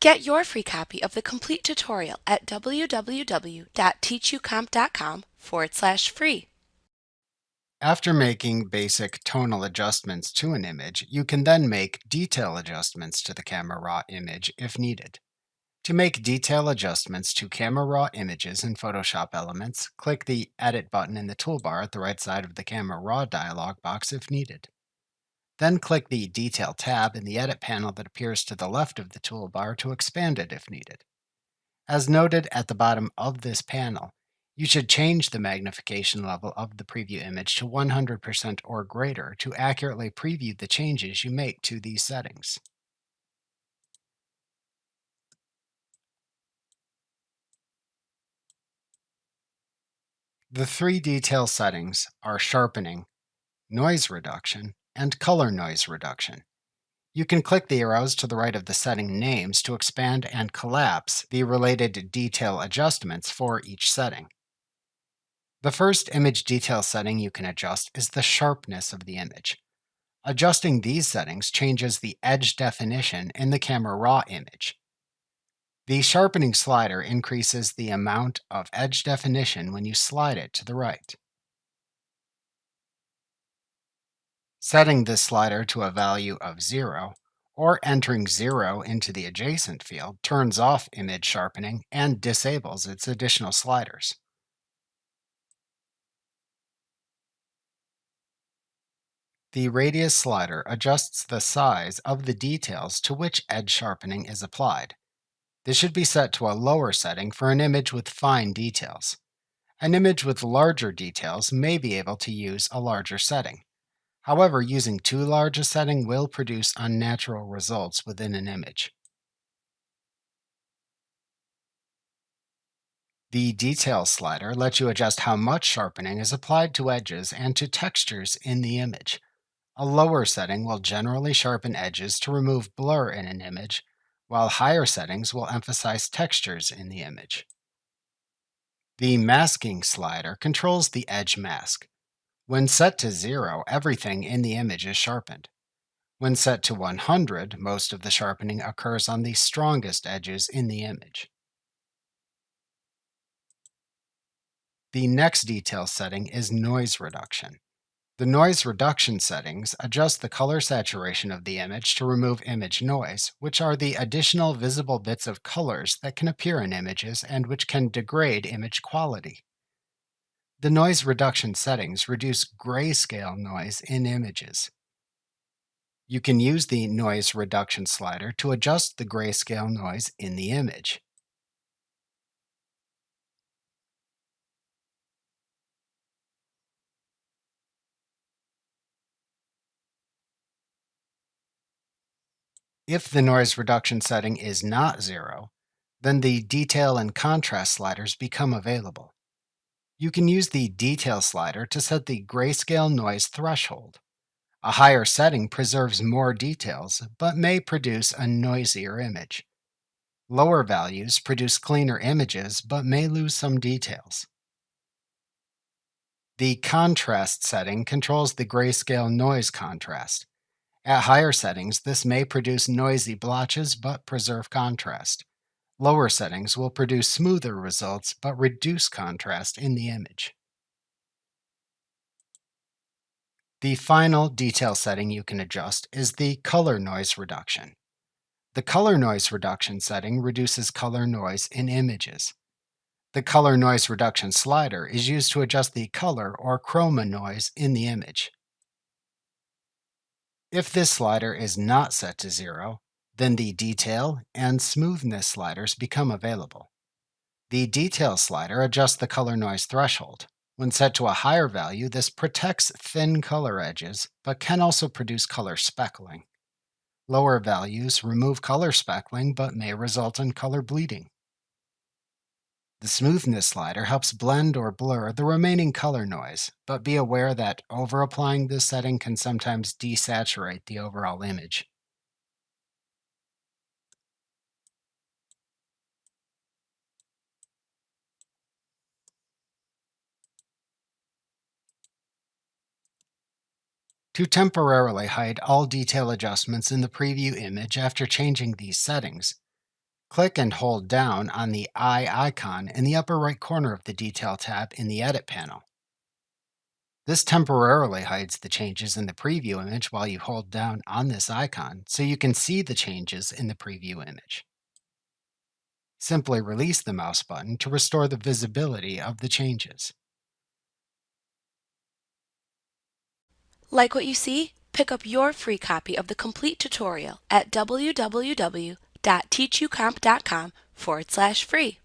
Get your free copy of the complete tutorial at www.teachucomp.com/free. After making basic tonal adjustments to an image, you can then make detail adjustments to the camera raw image if needed. To make detail adjustments to camera raw images in Photoshop Elements, click the Edit button in the toolbar at the right side of the Camera Raw dialog box if needed. Then click the Detail tab in the Edit panel that appears to the left of the toolbar to expand it if needed. As noted at the bottom of this panel, you should change the magnification level of the preview image to 100% or greater to accurately preview the changes you make to these settings. The three detail settings are sharpening, noise reduction, and color noise reduction. You can click the arrows to the right of the setting names to expand and collapse the related detail adjustments for each setting. The first image detail setting you can adjust is the sharpness of the image. Adjusting these settings changes the edge definition in the camera raw image. The sharpening slider increases the amount of edge definition when you slide it to the right. Setting this slider to a value of 0 or entering 0 into the adjacent field turns off image sharpening and disables its additional sliders. The radius slider adjusts the size of the details to which edge sharpening is applied. This should be set to a lower setting for an image with fine details. An image with larger details may be able to use a larger setting. However, using too large a setting will produce unnatural results within an image. The Detail slider lets you adjust how much sharpening is applied to edges and to textures in the image. A lower setting will generally sharpen edges to remove blur in an image, while higher settings will emphasize textures in the image. The Masking slider controls the edge mask. When set to 0, everything in the image is sharpened. When set to 100, most of the sharpening occurs on the strongest edges in the image. The next detail setting is noise reduction. The noise reduction settings adjust the color saturation of the image to remove image noise, which are the additional visible bits of colors that can appear in images and which can degrade image quality. The noise reduction settings reduce grayscale noise in images. You can use the noise reduction slider to adjust the grayscale noise in the image. If the noise reduction setting is not 0, then the detail and contrast sliders become available. You can use the detail slider to set the grayscale noise threshold. A higher setting preserves more details, but may produce a noisier image. Lower values produce cleaner images, but may lose some details. The contrast setting controls the grayscale noise contrast. At higher settings, this may produce noisy blotches but preserve contrast. Lower settings will produce smoother results but reduce contrast in the image. The final detail setting you can adjust is the color noise reduction. The color noise reduction setting reduces color noise in images. The color noise reduction slider is used to adjust the color or chroma noise in the image. If this slider is not set to 0, then the detail and smoothness sliders become available. The detail slider adjusts the color noise threshold. When set to a higher value, this protects thin color edges, but can also produce color speckling. Lower values remove color speckling, but may result in color bleeding. The smoothness slider helps blend or blur the remaining color noise, but be aware that over-applying this setting can sometimes desaturate the overall image. To temporarily hide all detail adjustments in the preview image after changing these settings, Click and hold down on the eye icon in the upper right corner of the Detail tab in the Edit panel. This temporarily hides the changes in the preview image while you hold down on this icon so you can see the changes in the preview image. Simply release the mouse button to restore the visibility of the changes. Like what you see? Pick up your free copy of the complete tutorial at www.teachucomp.com/free.